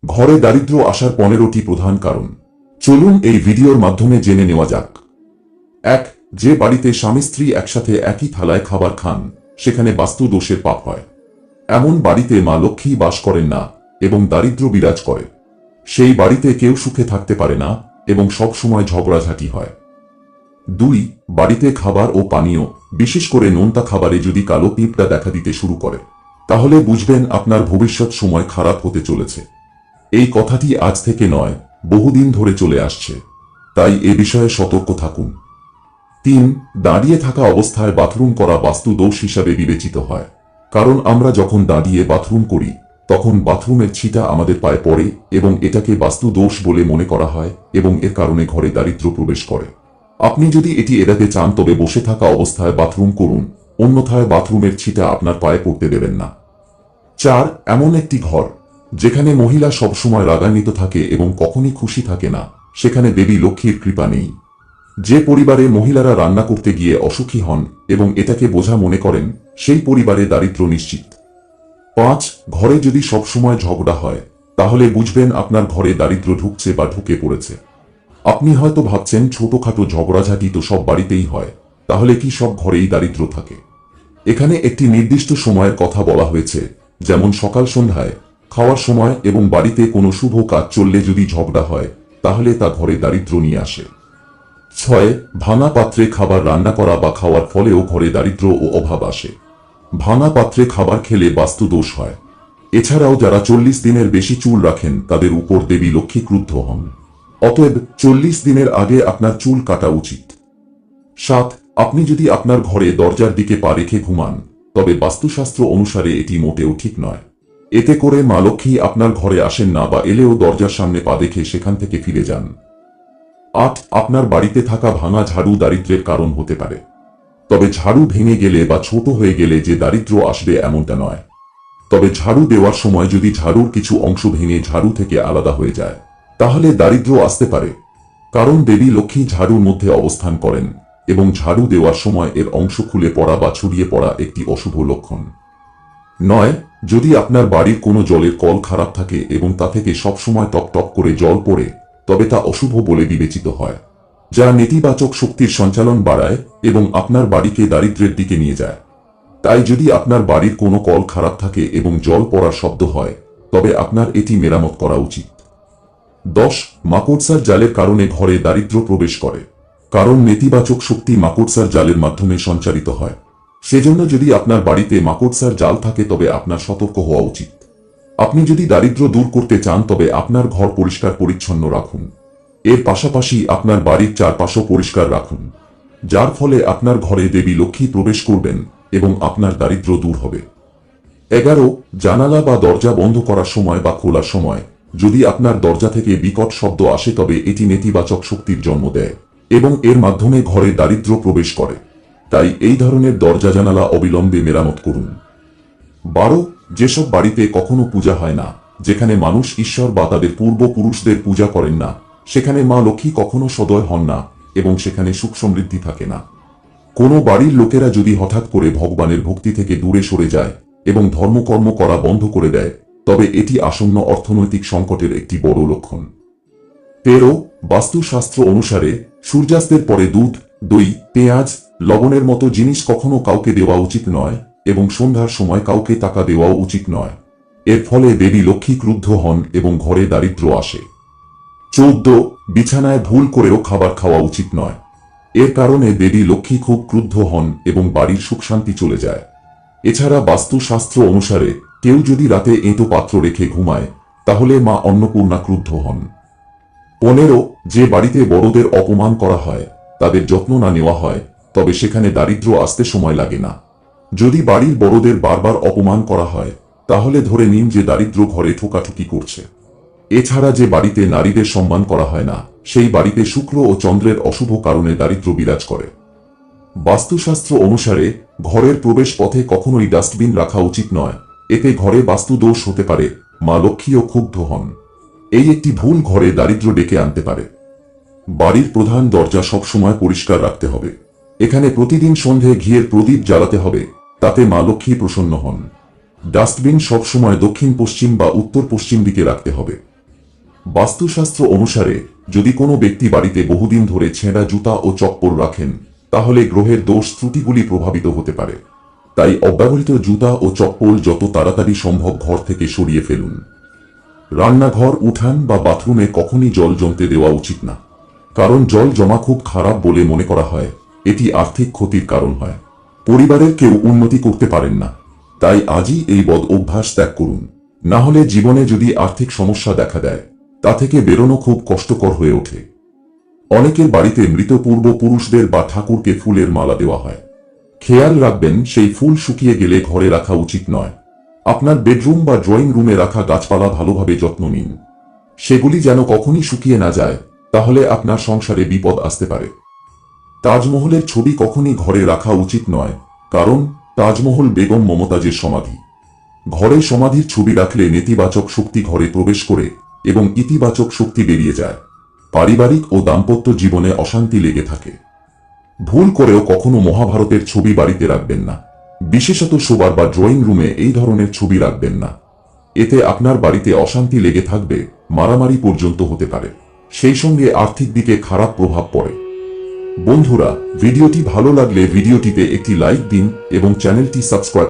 ঘরে দারিদ্র্য আসার 15টি প্রধান কারণ। চলুন এই ভিডিওর মাধ্যমে জেনে নেওয়া যাক। 1. যে বাড়িতে স্বামী স্ত্রী একসাথে একই থালায় খাবার খান, সেখানে বাস্তু দোষের পাপ হয়। এমন বাড়িতে মা লক্ষ্মী বাস করেন না এবং দারিদ্র্য বিরাজ করে। সেই বাড়িতে কেউ সুখে থাকতে পারে না এবং সব সময় ঝগড়াঝাটি হয়। 2. বাড়িতে খাবার ও পানীয়, বিশেষ করে নোনতা খাবারে যদি কালো পিঁপড়া দেখা দিতে শুরু করে, তাহলে বুঝবেন আপনার ভবিষ্যৎ সময় খারাপ হতে চলেছে। এই কথাটি আজ থেকে নয়, বহুদিন ধরে চলে আসছে, তাই এ বিষয়ে সতর্ক থাকুন। 3. দাঁড়িয়ে থাকা অবস্থায় বাথরুম করা বাস্তু দোষ হিসাবে বিবেচিত হয়। কারণ আমরা যখন দাঁড়িয়ে বাথরুম করি, তখন বাথরুমের ছিটা আমাদের পায়ে পড়ে এবং এটাকে বাস্তু দোষ বলে মনে করা হয় এবং এর কারণে ঘরে দারিদ্র্য প্রবেশ করে। আপনি যদি এটি এড়াতে চান তবে বসে থাকা অবস্থায় বাথরুম করুন, অন্যথায় বাথরুমের ছিটা আপনার পায়ে পড়তে দেবেন না। 4. এমন একটি ঘর যেখানে মহিলা সবসময় রাগান্বিত থাকে এবং কখনই খুশি থাকে না, সেখানে দেবী লক্ষ্মীর কৃপা নেই। যে পরিবারে মহিলারা রান্না করতে গিয়ে অসুখী হন এবং এটাকে বোঝা মনে করেন, সেই পরিবারে দারিদ্র্য নিশ্চিত। 5. ঘরে যদি সবসময় ঝগড়া হয়, তাহলে বুঝবেন আপনার ঘরে দারিদ্র্য ঢুকছে বা ঢুকে পড়েছে। আপনি হয়তো ভাবছেন ছোটখাটো ঝগড়াঝাটি তো সব বাড়িতেই হয়, তাহলে কি সব ঘরেই দারিদ্র্য থাকে? এখানে একটি নির্দিষ্ট সময়ের কথা বলা হয়েছে, যেমন সকাল সন্ধ্যায়, খাওয়ার সময় এবং বাড়িতে কোনো শুভ কাজ চললে যদি ঝগড়া হয়, তাহলে তা ঘরে দারিদ্র্য নিয়ে আসে। 6. ভাঙা পাত্রে খাবার রান্না করা বা খাওয়ার ফলেও ঘরে দারিদ্র্য ও অভাব আসে। ভাঙা পাত্রে খাবার খেলে বাস্তু দোষ হয়। এছাড়াও যারা 40 দিনের বেশি চুল রাখেন, তাদের উপর দেবী লক্ষ্মী ক্রুদ্ধ হন। অতএব 40 দিনের আগে আপনার চুল কাটা উচিত। 7. আপনি যদি আপনার ঘরে দরজার দিকে পা রেখে ঘুমান, তবে বাস্তুশাস্ত্র অনুসারে এটি মোটেও ঠিক নয়। এতে করে মা লক্ষ্মী আপনার ঘরে আসেন না বা এলেও দরজার সামনে পা দেখে সেখান থেকে ফিরে যান। 8. আপনার বাড়িতে থাকা ভাঙা ঝাড়ু দারিদ্র্যের কারণ হতে পারে। তবে ঝাড়ু ভেঙে গেলে বা ছোট হয়ে গেলে যে দারিদ্র্য আসবে এমনটা নয়। তবে ঝাড়ু দেওয়ার সময় যদি ঝাড়ুর কিছু অংশ ভেঙে ঝাড়ু থেকে আলাদা হয়ে যায়, তাহলে দারিদ্র্য আসতে পারে। কারণ দেবী লক্ষ্মী ঝাড়ুর মধ্যে অবস্থান করেন এবং ঝাড়ু দেওয়ার সময় এর অংশ খুলে পড়া বা ছড়িয়ে পড়া একটি অশুভ লক্ষণ। 9. যদি আপনার বাড়ির কোনো জলের কল খারাপ থাকে এবং তা থেকে সবসময় টপ টপ করে জল পড়ে, তবে তা অশুভ বলে বিবেচিত হয়, যা নেতিবাচক শক্তির সঞ্চালন বাড়ায় এবং আপনার বাড়িকে দারিদ্র্যের দিকে নিয়ে যায়। তাই যদি আপনার বাড়ির কোনো কল খারাপ থাকে এবং জল পড়ার শব্দ হয়, তবে আপনার এটি মেরামত করা উচিত। 10. মাকড়সার জালের কারণে ঘরে দারিদ্র্য প্রবেশ করে। কারণ নেতিবাচক শক্তি মাকড়সার জালের মাধ্যমে সঞ্চারিত হয়। সেজন্য যদি আপনার বাড়িতে মাকড়সার জাল থাকে তবে আপনার সতর্ক হওয়া উচিত। আপনি যদি দারিদ্র্য দূর করতে চান তবে আপনার ঘর পরিষ্কার পরিচ্ছন্ন রাখুন। এর পাশাপাশি আপনার বাড়ির চারপাশও পরিষ্কার রাখুন, যার ফলে আপনার ঘরে দেবী লক্ষ্মী প্রবেশ করবেন এবং আপনার দারিদ্র্য দূর হবে। 11. জানালা বা দরজা বন্ধ করার সময় বা খোলার সময় যদি আপনার দরজা থেকে বিকট শব্দ আসে, তবে এটি নেতিবাচক শক্তির জন্ম দেয় এবং এর মাধ্যমে ঘরে দারিদ্র্য প্রবেশ করে। তাই এই ধরনের দরজা জানালা অবিলম্বে মেরামত করুন। 12. যেসব বাড়িতে কখনো পূজা হয় না, যেখানে মানুষ ঈশ্বর বা তাদের পূর্বপুরুষদের পূজা করেন না, সেখানে মা লক্ষ্মী কখনো সদয় হন না এবং সেখানে সুখ সমৃদ্ধি থাকে না। কোনো বাড়ির লোকেরা যদি হঠাৎ করে ভগবানের ভক্তি থেকে দূরে সরে যায় এবং ধর্মকর্ম করা বন্ধ করে দেয়, তবে এটি আসন্ন অর্থনৈতিক সংকটের একটি বড় লক্ষণ। 13. বাস্তুশাস্ত্র অনুসারে সূর্যাস্তের পরে দুধ, দই, পেঁয়াজ, লবণের মতো জিনিস কখনো কাউকে দেওয়া উচিত নয় এবং সন্ধ্যার সময় কাউকে টাকা দেওয়াও উচিত নয়। এর ফলে দেবী লক্ষ্মী ক্রুদ্ধ হন এবং ঘরে দারিদ্র্য আসে। 14. বিছানায় ভুল করেও খাবার খাওয়া উচিত নয়। এর কারণে দেবী লক্ষ্মী খুব ক্রুদ্ধ হন এবং বাড়ির সুখ শান্তি চলে যায়। এছাড়া বাস্তুশাস্ত্র অনুসারে কেউ যদি রাতে এঁটো পাত্র রেখে ঘুমায়, তাহলে মা অন্নপূর্ণা ক্রুদ্ধ হন। 15. যে বাড়িতে বড়দের অপমান করা হয়, তাদের যত্ন না নেওয়া হয়, তবে সেখানে দারিদ্র্য আসতে সময় লাগে না। যদি বাড়ির বড়দের বারবার অপমান করা হয়, তাহলে ধরে নিন যে দারিদ্র্য ঘরে ঠোকাঠুকি করছে। এছাড়া যে বাড়িতে নারীদের সম্মান করা হয় না, সেই বাড়িতে শুক্র ও চন্দ্রের অশুভ কারণে দারিদ্র্য বিরাজ করে। বাস্তুশাস্ত্র অনুসারে ঘরের প্রবেশ পথে কখনোই ডাস্টবিন রাখা উচিত নয়। এতে ঘরে বাস্তু দোষ হতে পারে, মা লক্ষ্মীও ক্ষুব্ধ হন। এই একটি ভুল ঘরে দারিদ্র্য ডেকে আনতে পারে। বাড়ির প্রধান দরজা সবসময় পরিষ্কার রাখতে হবে। এখানে প্রতিদিন সন্ধে ঘিয়ের প্রদীপ জ্বালাতে হবে, তাতে মা লক্ষ্মী প্রসন্ন হন। ডাস্টবিন সবসময় দক্ষিণ পশ্চিম বা উত্তর পশ্চিম দিকে রাখতে হবে। বাস্তুশাস্ত্র অনুসারে যদি কোনো ব্যক্তি বাড়িতে বহুদিন ধরে ছেঁড়া জুতা ও চপ্পল রাখেন তাহলে গ্রহের দোষ ত্রুটিগুলি প্রভাবিত হতে পারে। তাই অব্যবহৃত জুতা ও চপ্পল যত তাড়াতাড়ি সম্ভব ঘর থেকে সরিয়ে ফেলুন। রান্নাঘর, উঠান বা বাথরুমে কখনই জল জমতে দেওয়া উচিত না, কারণ জল জমা খুব খারাপ বলে মনে করা হয়। এটি আর্থিক ক্ষতির কারণ হয়। পরিবারের কেউ উন্নতি করতে পারেন না, তাই আজই এই বদ অভ্যাস ত্যাগ করুন। না হলে জীবনে যদি আর্থিক সমস্যা দেখা দেয় তা থেকে বেরোনো খুব কষ্টকর হয়ে ওঠে। অনেকের বাড়িতে মৃত পূর্বপুরুষদের বা ঠাকুরকে ফুলের মালা দেওয়া হয়। খেয়াল রাখবেন সেই ফুল শুকিয়ে গেলে ঘরে রাখা উচিত নয়। আপনার বেডরুম বা ড্রয়িং রুমে রাখা গাছপালা ভালোভাবে যত্ন নিন, সেগুলি যেন কখনই শুকিয়ে না যায়, তাহলে আপনার সংসারে বিপদ আসতে পারে। তাজমহলের ছবি কখনই ঘরে রাখা উচিত নয়, কারণ তাজমহল বেগম মমতাজের সমাধি। ঘরে সমাধির ছবি রাখলে নেতিবাচক শক্তি ঘরে প্রবেশ করে এবং ইতিবাচক শক্তি বেরিয়ে যায়। পারিবারিক ও দাম্পত্য জীবনে অশান্তি লেগে থাকে। ভুল করেও কখনো মহাভারতের ছবি বাড়িতে রাখবেন না, বিশেষত শোবার বা ড্রয়িং রুমে এই ধরনের ছবি রাখবেন না। এতে আপনার বাড়িতে অশান্তি লেগে থাকবে, মারামারি পর্যন্ত হতে পারে, সেই সঙ্গে আর্থিক দিকে খারাপ প্রভাব পড়ে। বন্ধুরা, ভিডিওটি ভালো লাগলে ভিডিওটিতে একটি লাইক দিন এবং চ্যানেলটি সাবস্ক্রাইব